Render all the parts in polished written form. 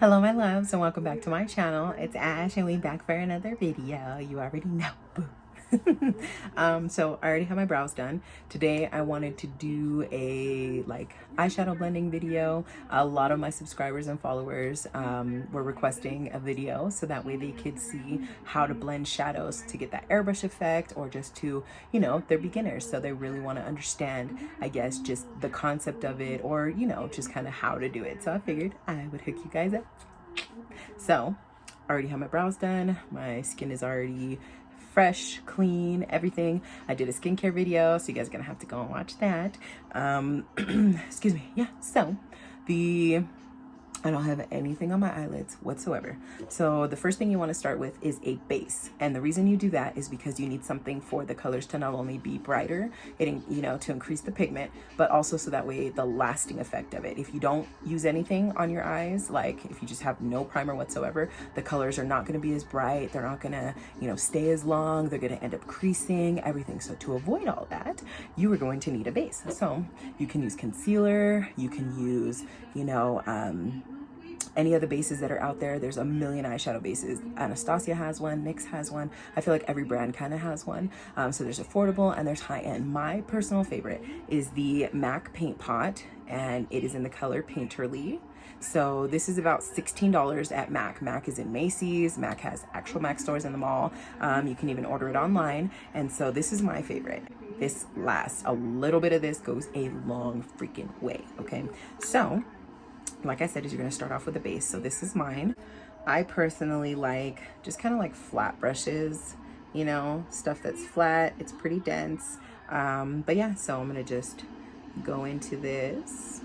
Hello my loves and welcome back to my channel. It's Ash and we back for another video. You already know. Boo. So I already have my brows done. Today I wanted to do a eyeshadow blending video. A lot of my subscribers and followers were requesting a video so that way they could see how to blend shadows to get that airbrush effect, or just to, you know, they're beginners, so they really want to understand, I guess, just the concept of it, or, you know, just kind of how to do it. So I figured I would hook you guys up. So I already have my brows done. My skin is already fresh, clean, everything. I did a skincare video, so you guys are gonna have to go and watch that. Excuse me. Yeah, so I don't have anything on my eyelids whatsoever. So the first thing you want to start with is a base. And the reason you do that is because you need something for the colors to not only be brighter, to increase the pigment, but also so that way the lasting effect of it. If you don't use anything on your eyes, like if you just have no primer whatsoever, the colors are not going to be as bright. They're not going to, stay as long. They're going to end up creasing, everything. So to avoid all that, you are going to need a base. So you can use concealer, you can use, any other bases that are out there. There's a million eyeshadow bases. Anastasia has one, NYX has one. I feel like every brand kind of has one. So there's affordable and there's high-end. My personal favorite is the MAC Paint Pot, and it is in the color Painterly. So this is about $16 at MAC. MAC is in Macy's. MAC has actual MAC stores in the mall. You can even order it online. And so this is my favorite. This lasts. A little bit of this goes a long freaking way, okay? So like I said, is you're gonna start off with a base. So this is mine. I personally like just kind of like flat brushes, stuff that's flat. It's pretty dense. But yeah, so I'm gonna just go into this.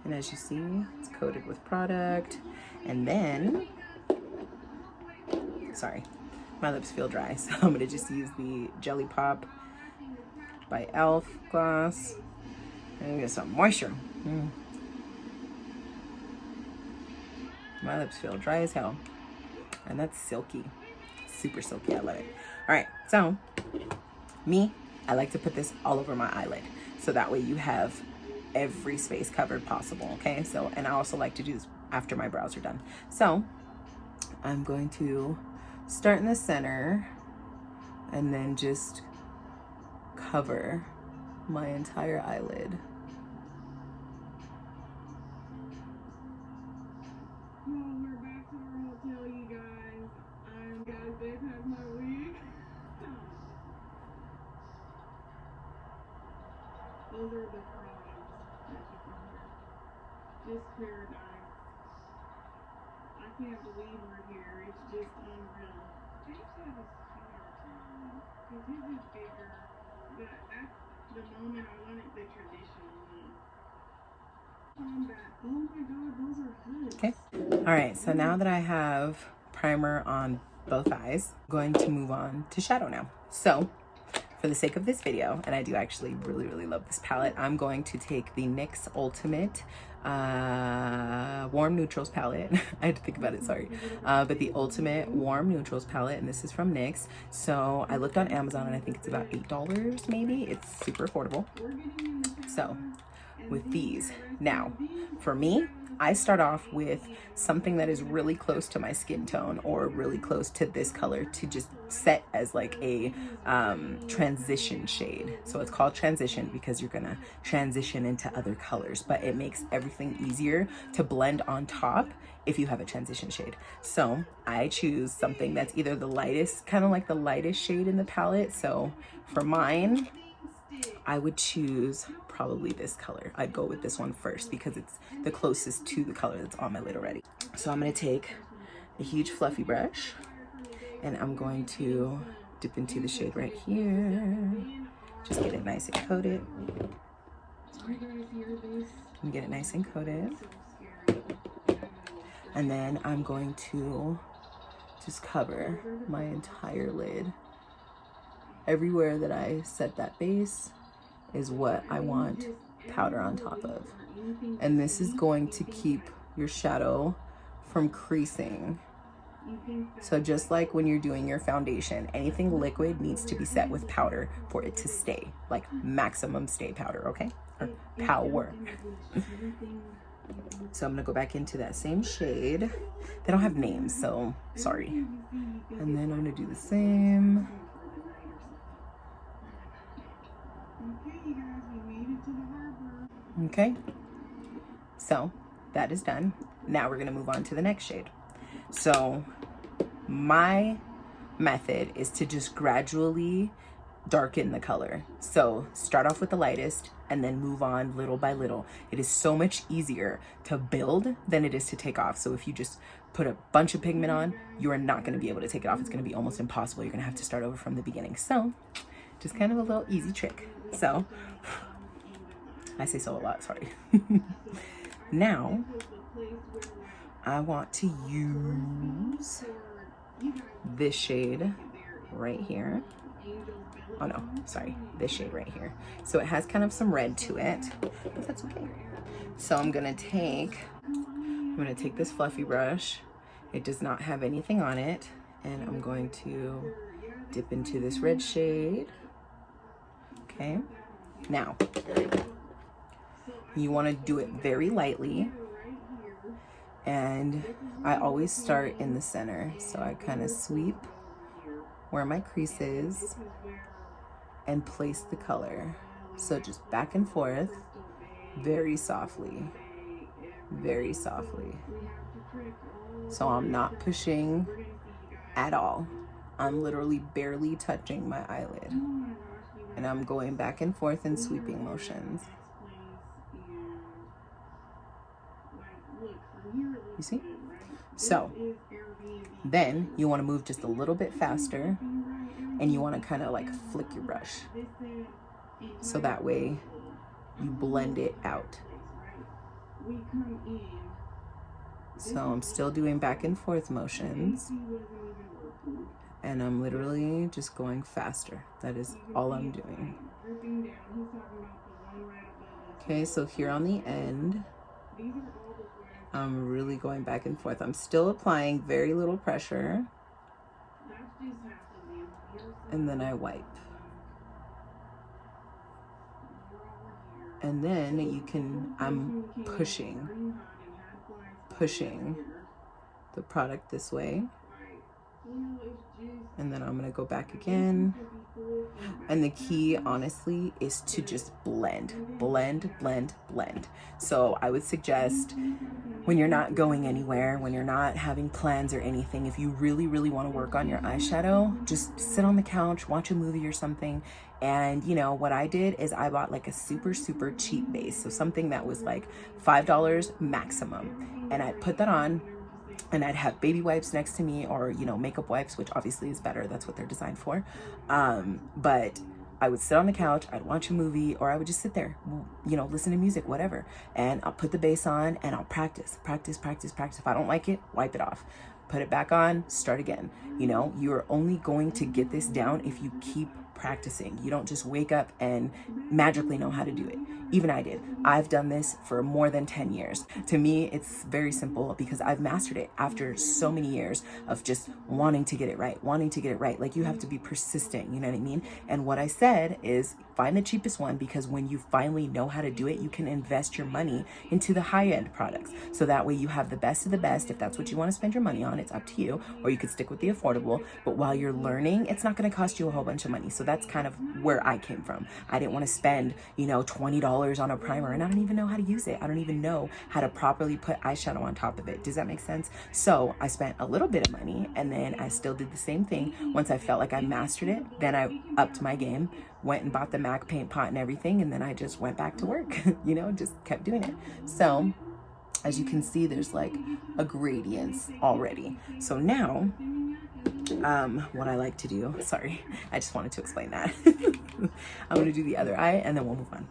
And as you see, it's coated with product. And then, sorry, my lips feel dry. So I'm gonna just use the Jelly Pop by e.l.f. gloss and get some moisture. My lips feel dry as hell, and that's silky, super silky. I love it. All right, so I like to put this all over my eyelid, so that way you have every space covered possible. Okay, so, and I also like to do this after my brows are done. So I'm going to start in the center and then just cover my entire eyelid. Those are the problems that you can hear. Just paradise. I can't believe we're here. It's just unreal. James has a sweeter time because his is bigger. But at the moment, I wanted the traditional one. Oh my god, those are hoods. Okay. All right, so now that I have primer on both eyes, I'm going to move on to shadow now. So for the sake of this video, and I do actually really love this palette, I'm going to take the NYX Ultimate Warm Neutrals palette. I had to think about it, sorry. But the Ultimate Warm Neutrals palette, and this is from NYX. So I looked on Amazon and I think it's about $8 maybe. It's super affordable. So with these, now for me, I start off with something that is really close to my skin tone, or really close to this color, to just set as like a transition shade. So it's called transition because you're gonna transition into other colors, but it makes everything easier to blend on top if you have a transition shade. So I choose something that's either the lightest, kind of like the lightest shade in the palette. So for mine, I would choose probably this color. I'd go with this one first because it's the closest to the color that's on my lid already. So I'm gonna take a huge fluffy brush and I'm going to dip into the shade right here. Just get it nice and coated. And get it nice and coated. And then I'm going to just cover my entire lid. Everywhere that I set that base is what I want powder on top of. And this is going to keep your shadow from creasing. So just like when you're doing your foundation, anything liquid needs to be set with powder for it to stay, like maximum stay powder, okay? Or power. So I'm gonna go back into that same shade. They don't have names, so sorry. And then I'm gonna do the same. Okay, so that is done. Now we're gonna move on to the next shade. So my method is to just gradually darken the color. So start off with the lightest and then move on little by little. It is so much easier to build than it is to take off. So if you just put a bunch of pigment on, you are not going to be able to take it off. It's going to be almost impossible. You're going to have to start over from the beginning. So just kind of a little easy trick. So I say so a lot, sorry. Now I want to use this shade right here. Oh no, sorry, this shade right here. So it has kind of some red to it, but that's okay. So I'm gonna take this fluffy brush. It does not have anything on it, and I'm going to dip into this red shade. Okay, now you want to do it very lightly, and I always start in the center. So I kind of sweep where my crease is and place the color. So just back and forth, very softly, very softly. So I'm not pushing at all. I'm literally barely touching my eyelid. And I'm going back and forth in sweeping motions. You see? So then you want to move just a little bit faster, and you want to kind of like flick your brush. So that way you blend it out. So I'm still doing back and forth motions, and I'm literally just going faster. That is all I'm doing. Okay, so here on the end, I'm really going back and forth. I'm still applying very little pressure, and then I wipe. And then I'm pushing the product this way. And then I'm gonna go back again. And the key, honestly, is to just blend. So I would suggest, when you're not going anywhere, when you're not having plans or anything, if you really, really want to work on your eyeshadow, just sit on the couch, watch a movie or something. And you know, what I did is I bought like a super, super cheap base. So something that was like $5 maximum. And I put that on, and I'd have baby wipes next to me, or, you know, makeup wipes, which obviously is better. That's what they're designed for. But I would sit on the couch, I'd watch a movie, or I would just sit there, you know, listen to music, whatever. And I'll put the base on and I'll practice. If I don't like it, wipe it off. Put it back on, start again. You know, you're only going to get this down if you keep practicing. You don't just wake up and magically know how to do it. Even I did. I've done this for more than 10 years. To me, it's very simple because I've mastered it after so many years of just wanting to get it right. Like, you have to be persistent, you know what I mean? And what I said is, find the cheapest one, because when you finally know how to do it, you can invest your money into the high-end products. So that way you have the best of the best. If that's what you want to spend your money on, it's up to you, or you could stick with the affordable. But while you're learning, it's not going to cost you a whole bunch of money. So that's kind of where I came from. I didn't want to spend, you know, $20 on a primer, and I don't even know how to use it. I don't even know how to properly put eyeshadow on top of it. Does that make sense? So I spent a little bit of money, and then I still did the same thing. Once I felt like I mastered it, then I upped my game, went and bought the MAC paint pot and everything, and then I just went back to work, you know, just kept doing it. So as you can see, there's like a gradient already. So now, what I like to do, sorry, I just wanted to explain that. I'm gonna do the other eye and then we'll move on.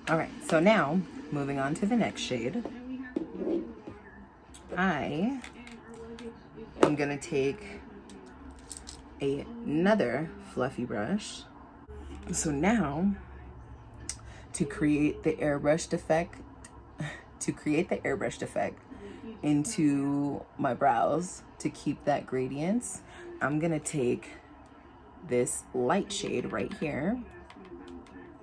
All right, so now moving on to the next shade. I am gonna take another fluffy brush. So now, to create the airbrushed effect, into my brows, to keep that gradients, I'm gonna take this light shade right here.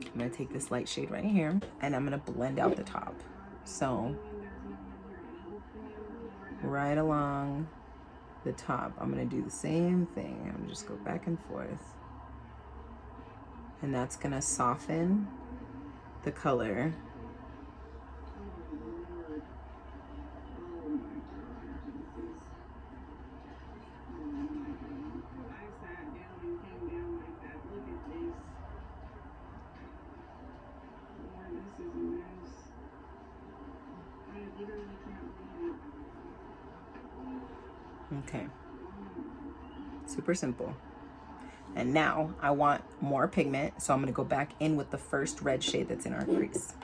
I'm gonna take this light shade right here, and I'm gonna blend out the top. So right along the top, I'm gonna do the same thing. I'm gonna just go back and forth, and that's gonna soften the color. Okay, super simple. And now I want more pigment, so I'm gonna go back in with the first red shade that's in our crease.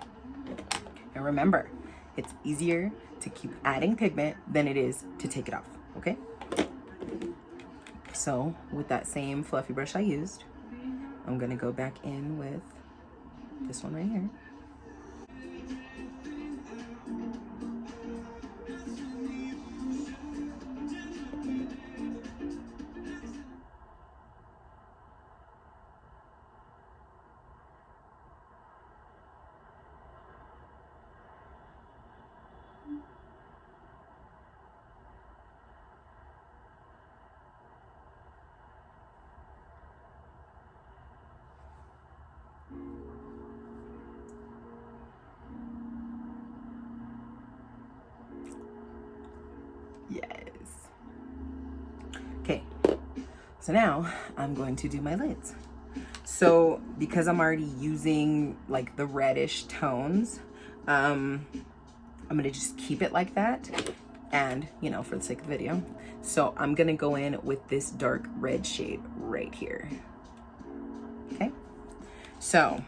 And remember, it's easier to keep adding pigment than it is to take it off, okay? So with that same fluffy brush I used, I'm gonna go back in with this one right here. Yes. Okay, so now I'm going to do my lids. So because I'm already using like the reddish tones, I'm gonna just keep it like that, and you know, for the sake of the video. So I'm gonna go in with this dark red shade right here. Okay, so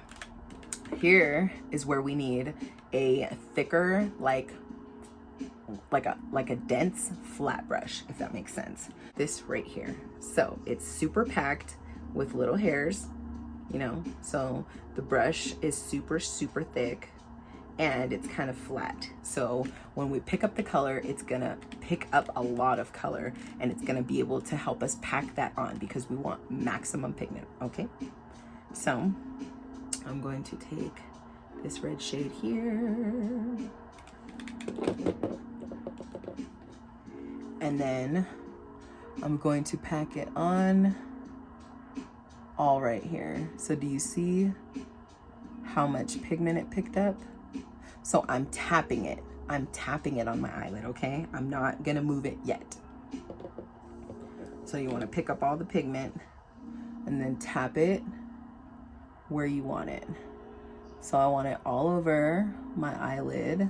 here is where we need a thicker, like a dense flat brush, if that makes sense. This right here. So it's super packed with little hairs, you know, so the brush is super thick and it's kind of flat. So when we pick up the color, it's gonna pick up a lot of color, and it's gonna be able to help us pack that on because we want maximum pigment, okay? So I'm going to take this red shade here, and then I'm going to pack it on all right here. So do you see how much pigment it picked up? So I'm tapping it on my eyelid, okay? I'm not gonna move it yet. So you wanna pick up all the pigment and then tap it where you want it. So I want it all over my eyelid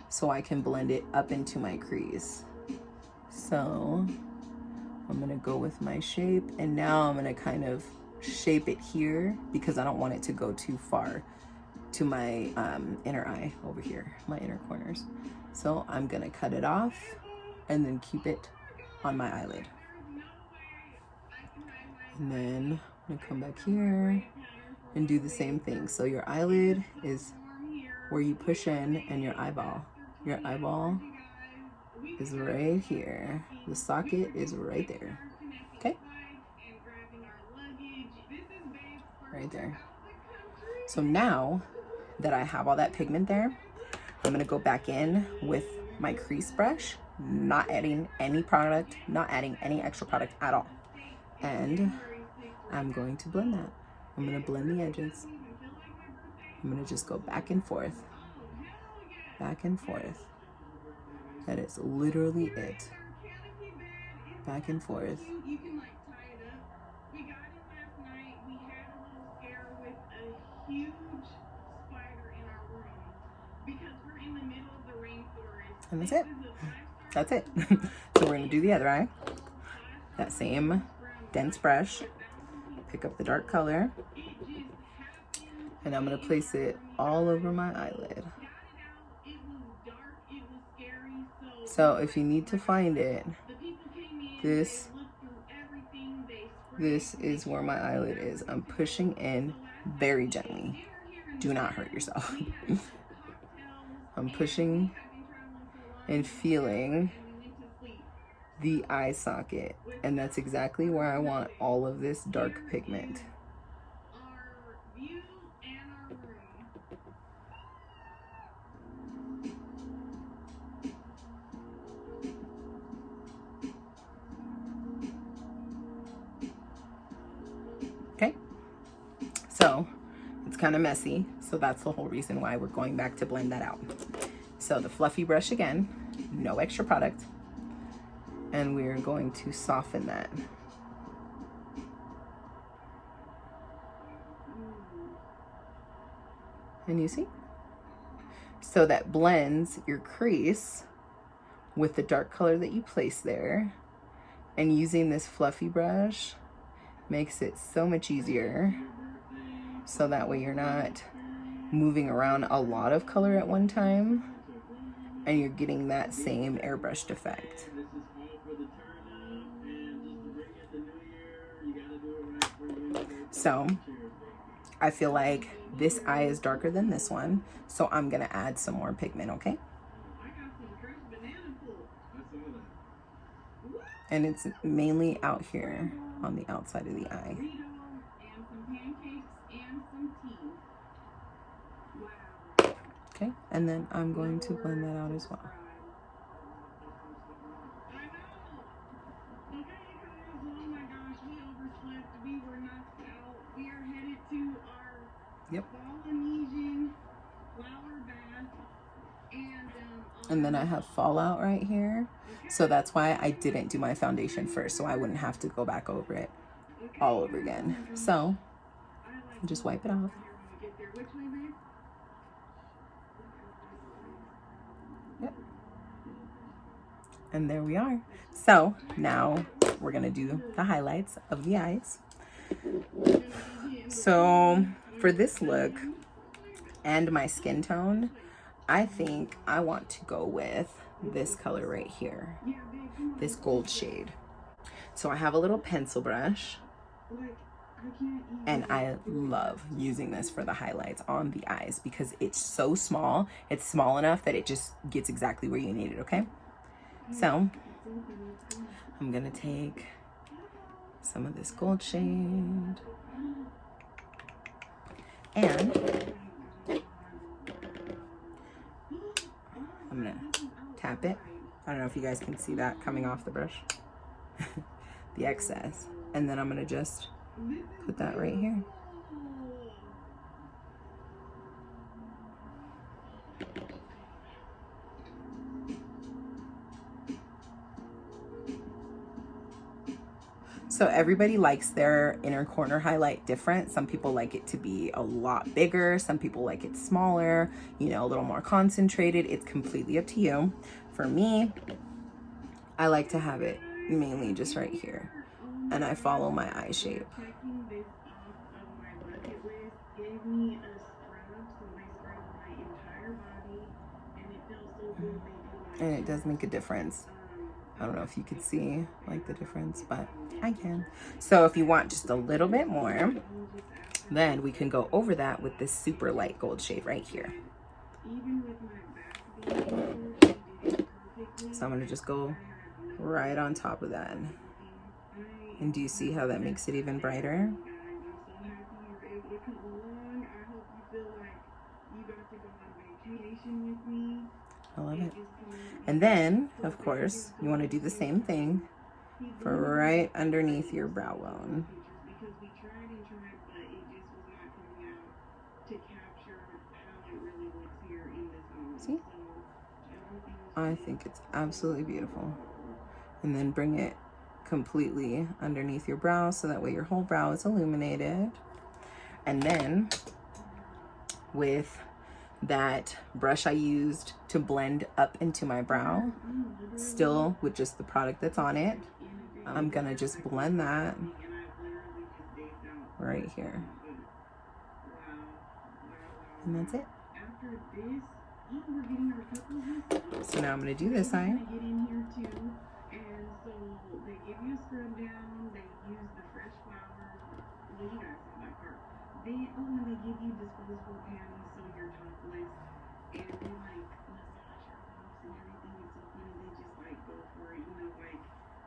so I can blend it up into my crease. So I'm gonna go with my shape, and now I'm gonna kind of shape it here because I don't want it to go too far to my inner eye over here, my inner corners. So I'm gonna cut it off and then keep it on my eyelid. And then I'm gonna come back here and do the same thing. So your eyelid is where you push in, and your eyeball is right here. The socket is right there, okay? Right there. So now that I have all that pigment there, I'm gonna go back in with my crease brush, not adding any product, not adding any extra product at all. And I'm going to blend that. I'm gonna blend the edges. I'm gonna just go back and forth, back and forth. That is literally it. Back and forth. And that's it. That's it. So we're gonna do the other eye. That same dense brush. Pick up the dark color. And I'm going to place it all over my eyelid. So if you need to find it, this is where my eyelid is. I'm pushing in very gently. Do not hurt yourself. I'm pushing and feeling the eye socket, and that's exactly where I want all of this dark pigment. Okay, so it's kind of messy, so that's the whole reason why we're going back to blend that out. So the fluffy brush again, no extra product, and we're going to soften that. And you see? So that blends your crease with the dark color that you place there, and using this fluffy brush makes it so much easier, so that way you're not moving around a lot of color at one time and you're getting that same airbrushed effect. So I feel like this eye is darker than this one, so I'm gonna add some more pigment, okay? And it's mainly out here on the outside of the eye. Okay, and then I'm going to blend that out as well. Yep. And then I have fallout right here. So that's why I didn't do my foundation first, so I wouldn't have to go back over it all over again. So just wipe it off. Yep. And there we are. So now we're gonna do the highlights of the eyes. So for this look and my skin tone, I think I want to go with this color right here, this gold shade. So I have a little pencil brush, and I love using this for the highlights on the eyes because it's so small. It's small enough that it just gets exactly where you need it, okay? So I'm gonna take some of this gold shade and I'm gonna tap it. I don't know if you guys can see that coming off the brush, the excess. And then I'm gonna just put that right here. So everybody likes their inner corner highlight different. Some people like it to be a lot bigger. Some people like it smaller, you know, a little more concentrated. It's completely up to you. For me, I like to have it mainly just right here. And I follow my eye shape. And it does make a difference. I don't know if you could see like the difference, but I can. So if you want just a little bit more, then we can go over that with this super light gold shade right here. So I'm gonna just go right on top of that. And do you see how that makes it even brighter? I love it. And then, of course, you want to do the same thing for right underneath your brow bone. See? I think it's absolutely beautiful. And then bring it completely underneath your brow so that way your whole brow is illuminated. And then with that brush I used to blend up into my brow, still with just the product that's on it, I'm gonna just blend that right here. And that's it. After this, oh, we're getting our couples messages. So now I'm going to do this eye. Get in here too. And so they give you a scrub down. They use the fresh flowers. Well, you guys saw that part. Then, oh, and they give you disposable panties so you're topless. And they like massage your boobs and everything. It's so funny. They just like go for it, you know, like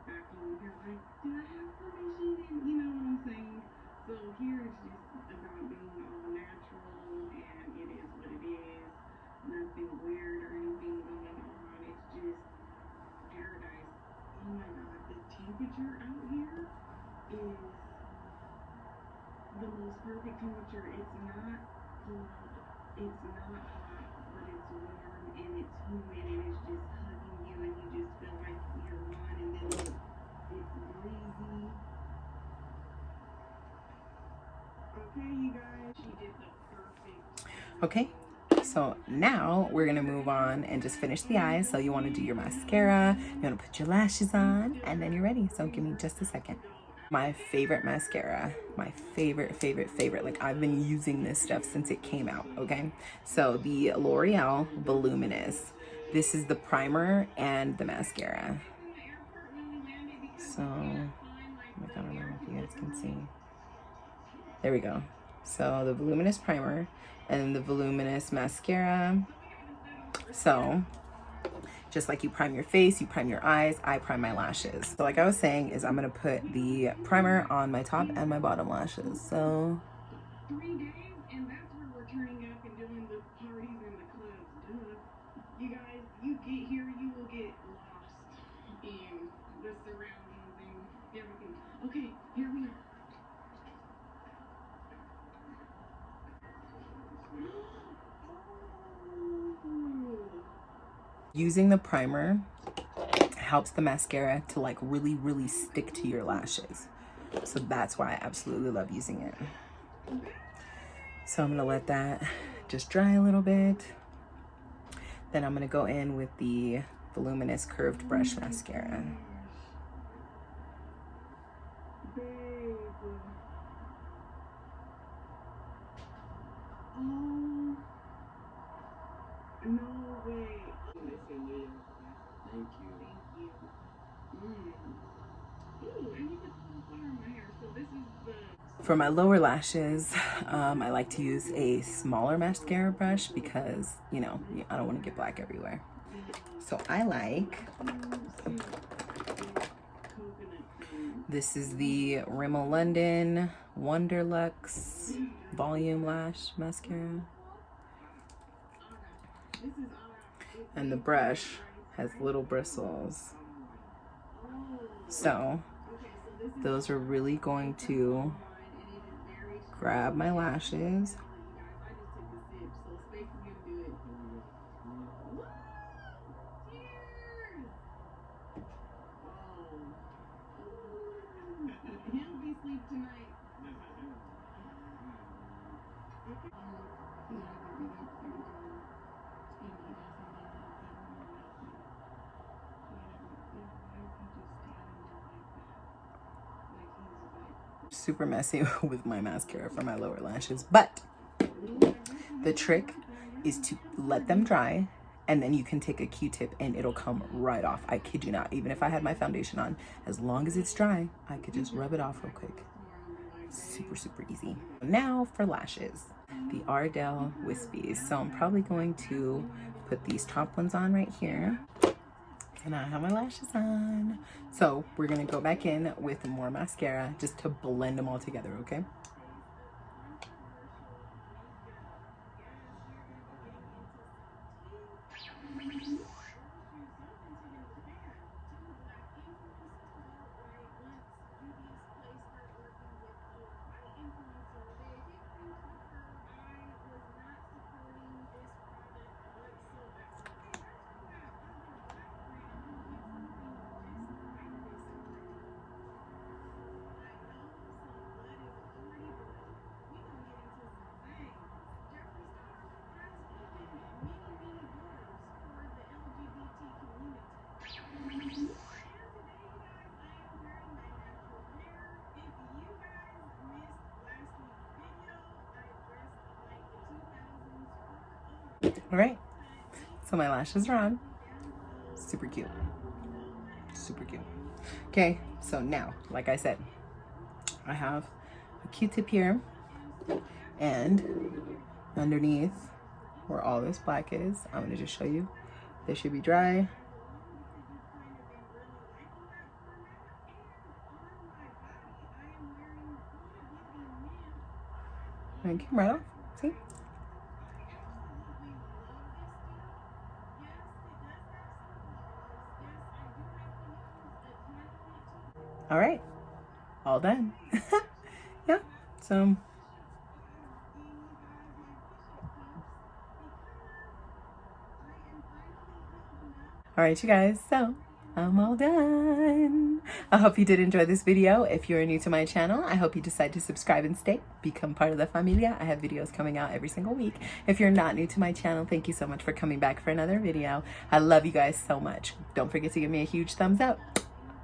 back when you're like, do I have permission? And you know what I'm saying? So here it's just about being all natural, and it is what it is. Nothing weird or anything going on. It's just paradise. Oh my god, the temperature out here is the most perfect temperature. It's not cold, it's not hot, but it's warm and it's humid and it's just hugging you and you just feel like you're one. And then look, it's breezy. Okay, you guys, she did the perfect. Okay, so now we're gonna move on and just finish the eyes. So you want to do your mascara, you want to put your lashes on, and then you're ready. So give me just a second. My favorite mascara, my favorite, like I've been using this stuff since it came out. Okay, so the L'Oreal Voluminous, this is the primer and the mascara. So like, I don't know if you guys can see. There we go. So the voluminous primer and the voluminous mascara. So just like you prime your face, you prime your eyes, I prime my lashes. So like I was saying is I'm gonna put the primer on my top and my bottom lashes. So 3 days, and that's where we're turning up and doing the parties and the clubs. Duh. You guys, you get here, you will get lost in the surroundings and everything. Okay, here we are. using the primer helps the mascara to like really stick to your lashes. So that's why I absolutely love using it. So I'm gonna let that just dry a little bit. Then I'm gonna go in with the voluminous curved brush mascara. Oh, no way. Thank you. Ooh, and you put the little flower in my hair. So this is the... For my lower lashes, I like to use a smaller mascara brush because, you know, I don't want to get black everywhere. So I like, this is the Rimmel London Wonderlux Volume Lash Mascara. And the brush has little bristles. So those are really going to grab my lashes. Super messy with my mascara for my lower lashes, but the trick is to let them dry, and then you can take a Q-tip and it'll come right off. I kid you not. Even if I had my foundation on, as long as it's dry, I could just rub it off real quick. Super easy. Now for lashes, the Ardell Wispies. So I'm probably going to put these top ones on right here. And I have my lashes on. So we're gonna go back in with more mascara just to blend them all together, okay? All right, so my lashes are on. Super cute. Super cute. Okay, so now, like I said, I have a Q-tip here, and underneath where all this black is, I'm gonna just show you. This should be dry. And it came right off. See? All right, all done. Yeah, so all right, you guys, so I'm all done. I hope you did enjoy this video. If you're new to my channel, I hope you decide to subscribe and stay, become part of the familia. I have videos coming out every single week. If you're not new to my channel, thank you so much for coming back for another video. I love you guys so much. Don't forget to give me a huge thumbs up.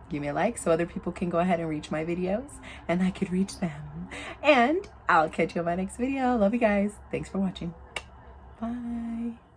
Give me a like so other people can go ahead and reach my videos and I could reach them. And I'll catch you on my next video. Love you guys. Thanks for watching. Bye.